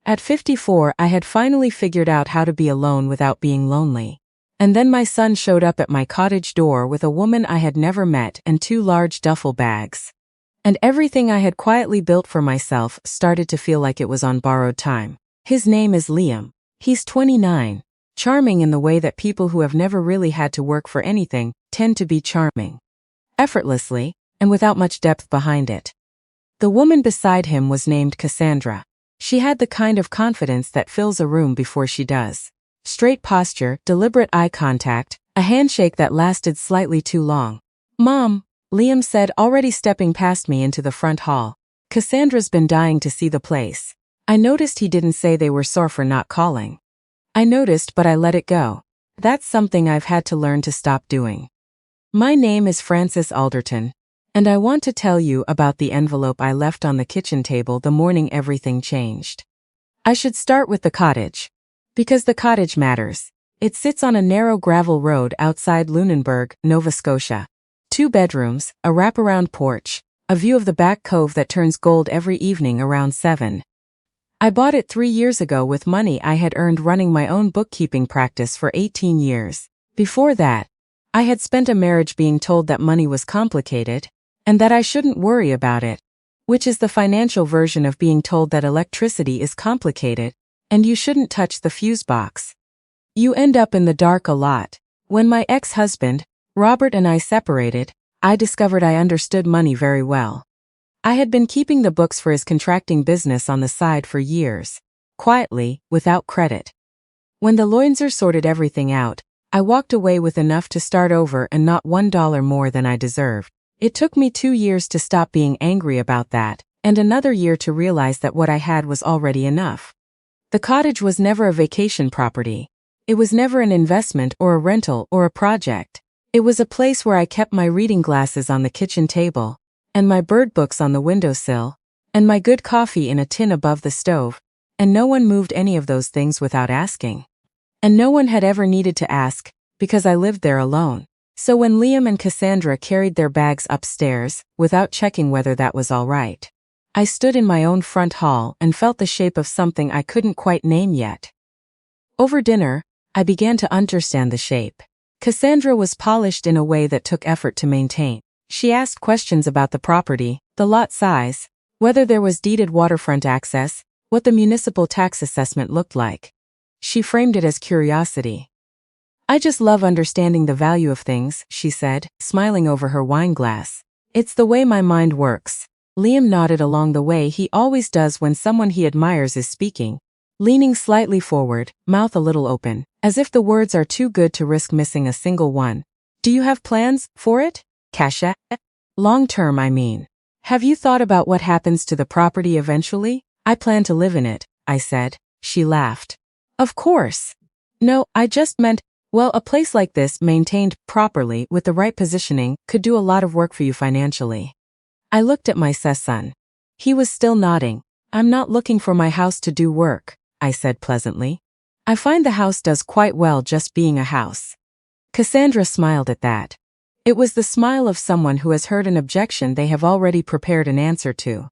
At 54, I had finally figured out how to be alone without being lonely. And then my son showed up at my cottage door with a woman I had never met and 2 large duffel bags. And everything I had quietly built for myself started to feel like it was on borrowed time. His name is Liam. He's 29. Charming in the way that people who have never really had to work for anything tend to be charming. Effortlessly, and without much depth behind it. The woman beside him was named Kassandra. She had the kind of confidence that fills a room before she does. Straight posture, deliberate eye contact, a handshake that lasted slightly too long. "Mom," Liam said, already stepping past me into the front hall. "Kassandra's been dying to see the place." I noticed he didn't say they were sore for not calling. I noticed, but I let it go. That's something I've had to learn to stop doing. "My name is Frances Alderton. And I want to tell you about the envelope I left on the kitchen table the morning everything changed. I should start with the cottage. Because the cottage matters. It sits on a narrow gravel road outside Lunenburg, Nova Scotia. 2 bedrooms, a wraparound porch, a view of the back cove that turns gold every evening around 7. I bought it 3 years ago with money I had earned running my own bookkeeping practice for 18 years. Before that, I had spent a marriage being told that money was complicated, and that I shouldn't worry about it, which is the financial version of being told that electricity is complicated, and you shouldn't touch the fuse box. You end up in the dark a lot. When my ex-husband, Robert, and I separated, I discovered I understood money very well. I had been keeping the books for his contracting business on the side for years, quietly, without credit. When the Loinzer sorted everything out, I walked away with enough to start over and not $1 more than I deserved. It took me 2 years to stop being angry about that, and another year to realize that what I had was already enough. The cottage was never a vacation property. It was never an investment or a rental or a project. It was a place where I kept my reading glasses on the kitchen table, and my bird books on the windowsill, and my good coffee in a tin above the stove, and no one moved any of those things without asking. And no one had ever needed to ask, because I lived there alone. So when Liam and Kassandra carried their bags upstairs, without checking whether that was all right, I stood in my own front hall and felt the shape of something I couldn't quite name yet. Over dinner, I began to understand the shape. Kassandra was polished in a way that took effort to maintain. She asked questions about the property, the lot size, whether there was deeded waterfront access, what the municipal tax assessment looked like. She framed it as curiosity. "I just love understanding the value of things," she said, smiling over her wine glass. "It's the way my mind works." Liam nodded along the way he always does when someone he admires is speaking, leaning slightly forward, mouth a little open, as if the words are too good to risk missing a single one. "Do you have plans for it, Kasia? Long term, I mean. Have you thought about what happens to the property eventually?" "I plan to live in it," I said. She laughed. "Of course. No, I just meant, well, a place like this, maintained properly with the right positioning, could do a lot of work for you financially." I looked at my son. He was still nodding. "I'm not looking for my house to do work," I said pleasantly. "I find the house does quite well just being a house." Kassandra smiled at that. It was the smile of someone who has heard an objection they have already prepared an answer to.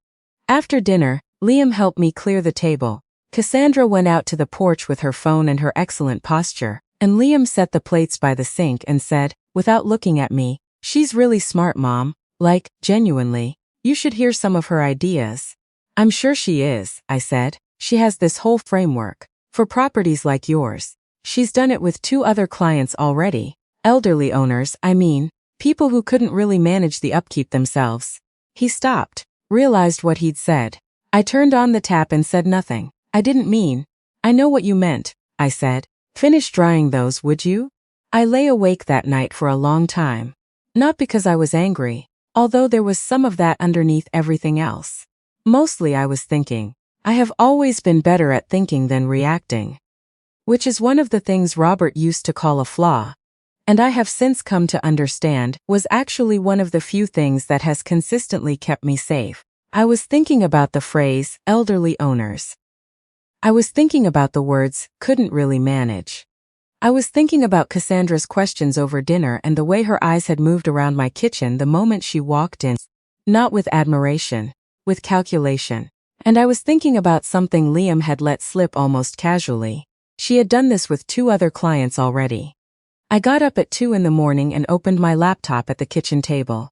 After dinner, Liam helped me clear the table. Kassandra went out to the porch with her phone and her excellent posture, and Liam set the plates by the sink and said, without looking at me, "She's really smart, Mom. Like, genuinely. You should hear some of her ideas." "I'm sure she is," I said. "She has this whole framework. For properties like yours. She's done it with 2 other clients already. Elderly owners, I mean. People who couldn't really manage the upkeep themselves." He stopped, realized what he'd said. I turned on the tap and said nothing. "I didn't mean." "I know what you meant," I said. "Finish drying those, would you?" I lay awake that night for a long time. Not because I was angry, although there was some of that underneath everything else. Mostly I was thinking. I have always been better at thinking than reacting. Which is one of the things Robert used to call a flaw, and I have since come to understand was actually one of the few things that has consistently kept me safe. I was thinking about the phrase, elderly owners. I was thinking about the words, couldn't really manage. I was thinking about Kassandra's questions over dinner and the way her eyes had moved around my kitchen the moment she walked in. Not with admiration, with calculation. And I was thinking about something Liam had let slip almost casually. She had done this with 2 other clients already. I got up at 2 in the morning and opened my laptop at the kitchen table.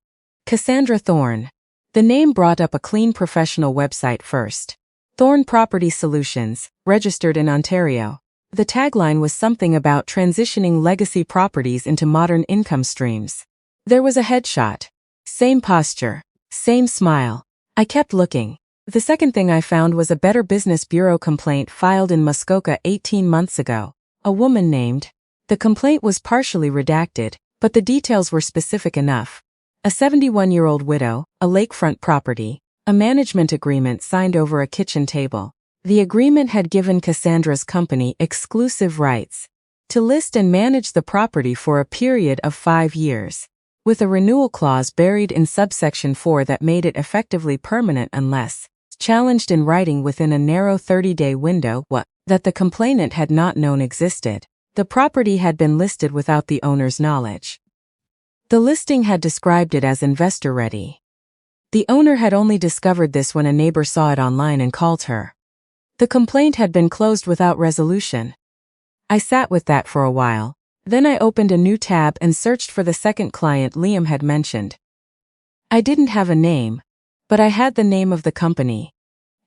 Kassandra Thorne. The name brought up a clean professional website first. Thorne Property Solutions, registered in Ontario. The tagline was something about transitioning legacy properties into modern income streams. There was a headshot. Same posture. Same smile. I kept looking. The second thing I found was a Better Business Bureau complaint filed in Muskoka 18 months ago. A woman named. The complaint was partially redacted, but the details were specific enough. A 71-year-old widow, a lakefront property, a management agreement signed over a kitchen table. The agreement had given Kassandra's company exclusive rights to list and manage the property for a period of 5 years, with a renewal clause buried in subsection 4 that made it effectively permanent unless challenged in writing within a narrow 30-day window that the complainant had not known existed. The property had been listed without the owner's knowledge. The listing had described it as investor-ready. The owner had only discovered this when a neighbor saw it online and called her. The complaint had been closed without resolution. I sat with that for a while. Then I opened a new tab and searched for the second client Liam had mentioned. I didn't have a name, but I had the name of the company.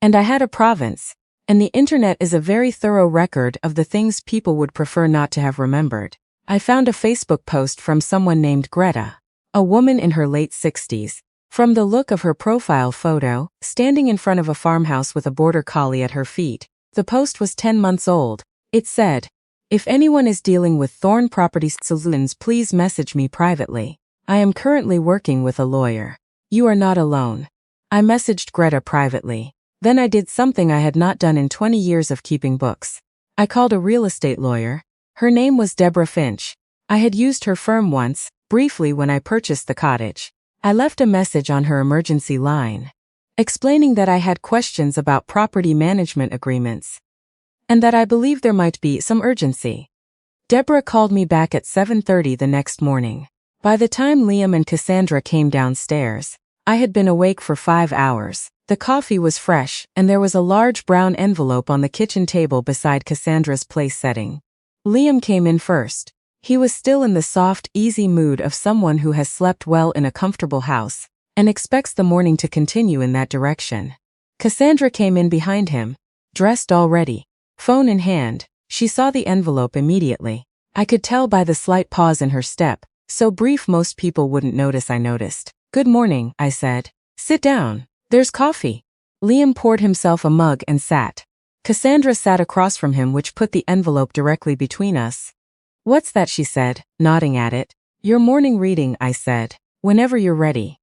And I had a province. And the internet is a very thorough record of the things people would prefer not to have remembered. I found a Facebook post from someone named Greta, a woman in her late 60s. From the look of her profile photo, standing in front of a farmhouse with a border collie at her feet. The post was 10 months old. It said, "If anyone is dealing with Thorne Property Solutions, please message me privately. I am currently working with a lawyer. You are not alone." I messaged Greta privately. Then I did something I had not done in 20 years of keeping books. I called a real estate lawyer. Her name was Deborah Finch. I had used her firm once, briefly when I purchased the cottage. I left a message on her emergency line, explaining that I had questions about property management agreements, and that I believed there might be some urgency. Deborah called me back at 7:30 the next morning. By the time Liam and Kassandra came downstairs, I had been awake for 5 hours. The coffee was fresh, and there was a large brown envelope on the kitchen table beside Kassandra's place setting. Liam came in first. He was still in the soft, easy mood of someone who has slept well in a comfortable house, and expects the morning to continue in that direction. Kassandra came in behind him, dressed already, phone in hand. She saw the envelope immediately. I could tell by the slight pause in her step, so brief most people wouldn't notice I noticed. "Good morning," I said. "Sit down. There's coffee." Liam poured himself a mug and sat. Kassandra sat across from him, which put the envelope directly between us. "What's that?" she said, nodding at it. "Your morning reading," I said. "Whenever you're ready."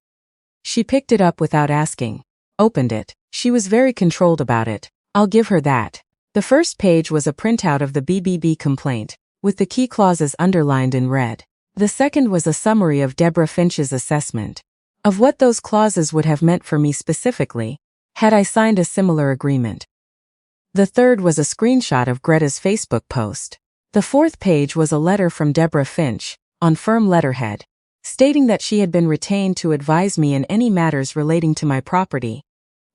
She picked it up without asking. Opened it. She was very controlled about it. I'll give her that. The first page was a printout of the BBB complaint, with the key clauses underlined in red. The second was a summary of Deborah Finch's assessment of what those clauses would have meant for me specifically, had I signed a similar agreement. The third was a screenshot of Greta's Facebook post. The fourth page was a letter from Deborah Finch, on firm letterhead, stating that she had been retained to advise me in any matters relating to my property,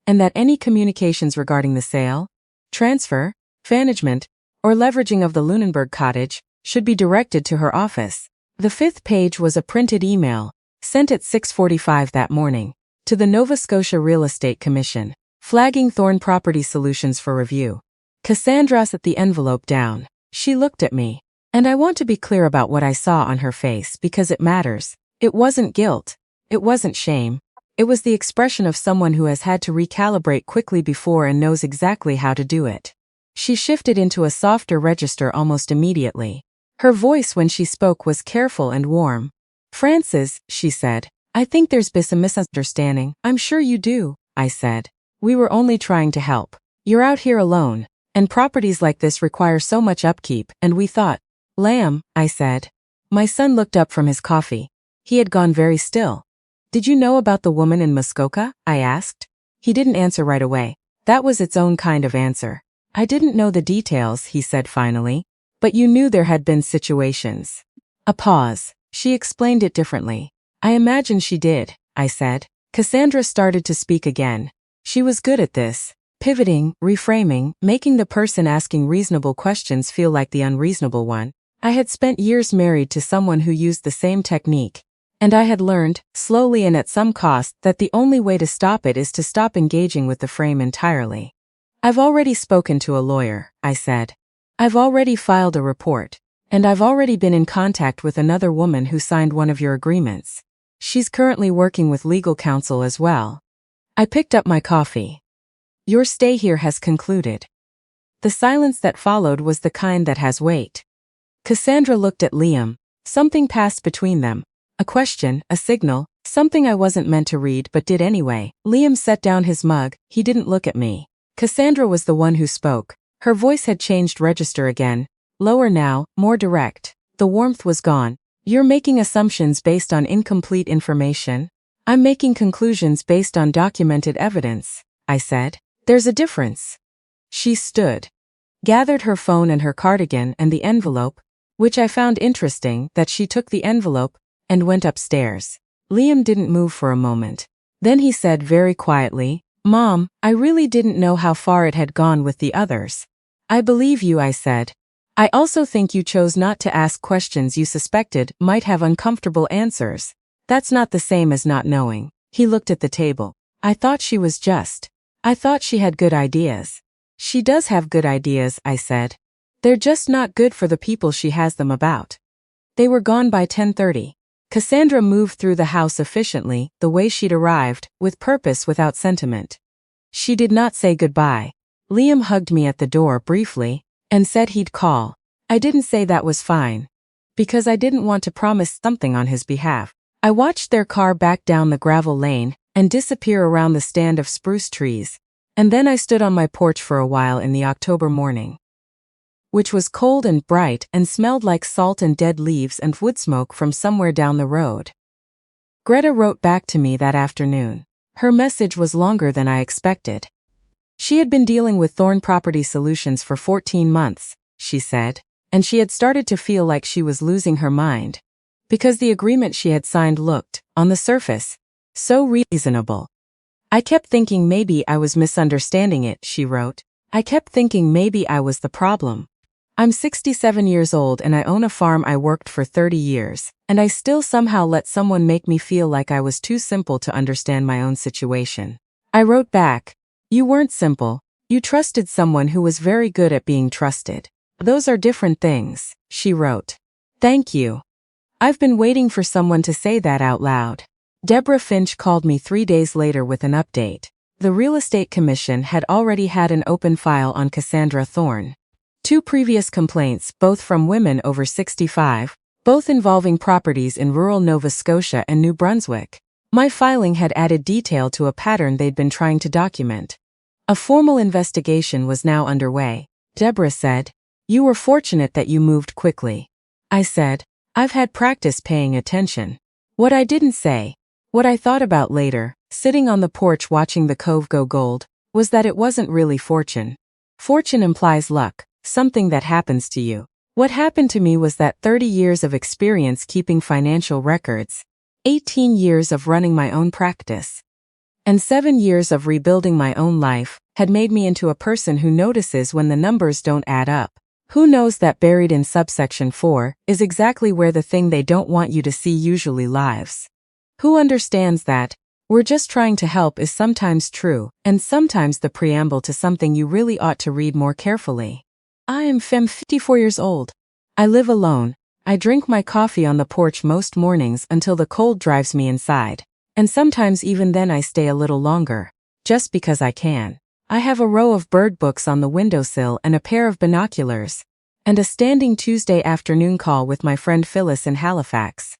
and that any communications regarding the sale, transfer, management, or leveraging of the Lunenburg cottage should be directed to her office. The fifth page was a printed email, sent at 6:45 that morning, to the Nova Scotia Real Estate Commission, flagging Thorne Property Solutions for review. Kassandra set the envelope down. She looked at me, and I want to be clear about what I saw on her face because it matters. It wasn't guilt. It wasn't shame. It was the expression of someone who has had to recalibrate quickly before and knows exactly how to do it. She shifted into a softer register almost immediately. Her voice when she spoke was careful and warm. "Frances," she said, "I think there's been some misunderstanding." "I'm sure you do," I said. "We were only trying to help. You're out here alone, and properties like this require so much upkeep, and we thought." "Lamb," I said. My son looked up from his coffee. He had gone very still. "Did you know about the woman in Muskoka?" I asked. He didn't answer right away. That was its own kind of answer. "I didn't know the details," he said finally. "But you knew there had been situations." A pause. She explained it differently. "I imagine she did," I said. Kassandra started to speak again. She was good at this. Pivoting, reframing, making the person asking reasonable questions feel like the unreasonable one. I had spent years married to someone who used the same technique, and I had learned, slowly and at some cost, that the only way to stop it is to stop engaging with the frame entirely. I've already spoken to a lawyer, I said. I've already filed a report. And I've already been in contact with another woman who signed one of your agreements. She's currently working with legal counsel as well. I picked up my coffee. Your stay here has concluded. The silence that followed was the kind that has weight. Kassandra looked at Liam. Something passed between them. A question, a signal, something I wasn't meant to read but did anyway. Liam set down his mug. He didn't look at me. Kassandra was the one who spoke. Her voice had changed register again. Lower now, more direct. The warmth was gone. You're making assumptions based on incomplete information. I'm making conclusions based on documented evidence, I said. There's a difference. She stood, gathered her phone and her cardigan and the envelope, which I found interesting that she took the envelope, and went upstairs. Liam didn't move for a moment. Then he said very quietly, Mom, I really didn't know how far it had gone with the others. I believe you, I said. I also think you chose not to ask questions you suspected might have uncomfortable answers. That's not the same as not knowing. He looked at the table. I thought she had good ideas. She does have good ideas, I said. They're just not good for the people she has them about. They were gone by 10:30. Kassandra moved through the house efficiently, the way she'd arrived, with purpose without sentiment. She did not say goodbye. Liam hugged me at the door briefly, and said he'd call. I didn't say that was fine, because I didn't want to promise something on his behalf. I watched their car back down the gravel lane, and disappear around the stand of spruce trees, and then I stood on my porch for a while in the October morning, which was cold and bright and smelled like salt and dead leaves and wood smoke from somewhere down the road. Greta wrote back to me that afternoon. Her message was longer than I expected. She had been dealing with Thorn Property Solutions for 14 months, she said, and she had started to feel like she was losing her mind, because the agreement she had signed looked, on the surface, so reasonable. I kept thinking maybe I was misunderstanding it, she wrote. I kept thinking maybe I was the problem. I'm 67 years old and I own a farm I worked for 30 years, and I still somehow let someone make me feel like I was too simple to understand my own situation. I wrote back, you weren't simple, you trusted someone who was very good at being trusted. Those are different things, she wrote. Thank you. I've been waiting for someone to say that out loud. Deborah Finch called me 3 days later with an update. The Real Estate Commission had already had an open file on Kassandra Thorne. 2 previous complaints, both from women over 65, both involving properties in rural Nova Scotia and New Brunswick. My filing had added detail to a pattern they'd been trying to document. A formal investigation was now underway. Deborah said, you were fortunate that you moved quickly. I said, I've had practice paying attention. What I didn't say, what I thought about later, sitting on the porch watching the cove go gold, was that it wasn't really fortune. Fortune implies luck, something that happens to you. What happened to me was that 30 years of experience keeping financial records, 18 years of running my own practice, and 7 years of rebuilding my own life, had made me into a person who notices when the numbers don't add up. Who knows that buried in subsection 4 is exactly where the thing they don't want you to see usually lives? Who understands that we're just trying to help is sometimes true, and sometimes the preamble to something you really ought to read more carefully? I am 54 years old. I live alone. I drink my coffee on the porch most mornings until the cold drives me inside, and sometimes even then I stay a little longer, just because I can. I have a row of bird books on the windowsill and a pair of binoculars, and a standing Tuesday afternoon call with my friend Phyllis in Halifax.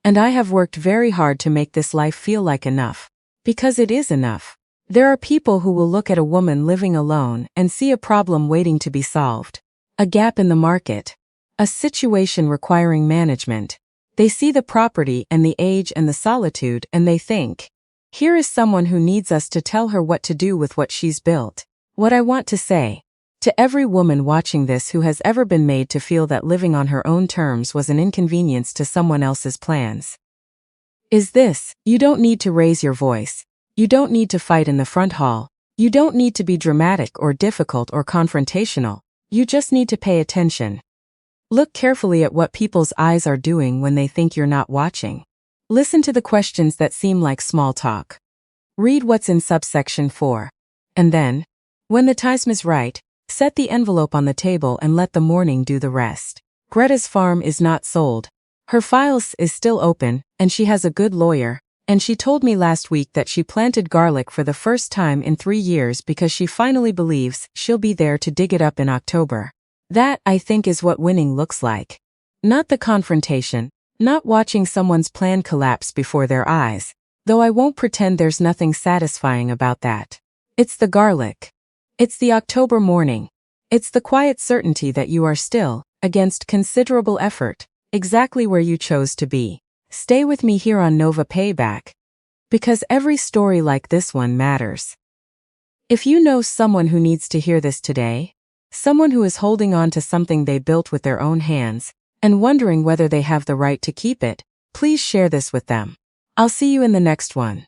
And I have worked very hard to make this life feel like enough, because it is enough. There are people who will look at a woman living alone and see a problem waiting to be solved, a gap in the market, a situation requiring management. They see the property and the age and the solitude and they think, here is someone who needs us to tell her what to do with what she's built. What I want to say, to every woman watching this who has ever been made to feel that living on her own terms was an inconvenience to someone else's plans, is this: you don't need to raise your voice. You don't need to fight in the front hall. You don't need to be dramatic or difficult or confrontational. You just need to pay attention. Look carefully at what people's eyes are doing when they think you're not watching. Listen to the questions that seem like small talk. Read what's in subsection 4. And then, when the time is right, set the envelope on the table and let the morning do the rest. Greta's farm is not sold. Her files is still open, and she has a good lawyer, and she told me last week that she planted garlic for the first time in 3 years because she finally believes she'll be there to dig it up in October. That, I think, is what winning looks like. Not the confrontation, not watching someone's plan collapse before their eyes, though I won't pretend there's nothing satisfying about that. It's the garlic. It's the October morning. It's the quiet certainty that you are still, against considerable effort, exactly where you chose to be. Stay with me here on Nova Payback, because every story like this one matters. If you know someone who needs to hear this today, someone who is holding on to something they built with their own hands, and wondering whether they have the right to keep it, please share this with them. I'll see you in the next one.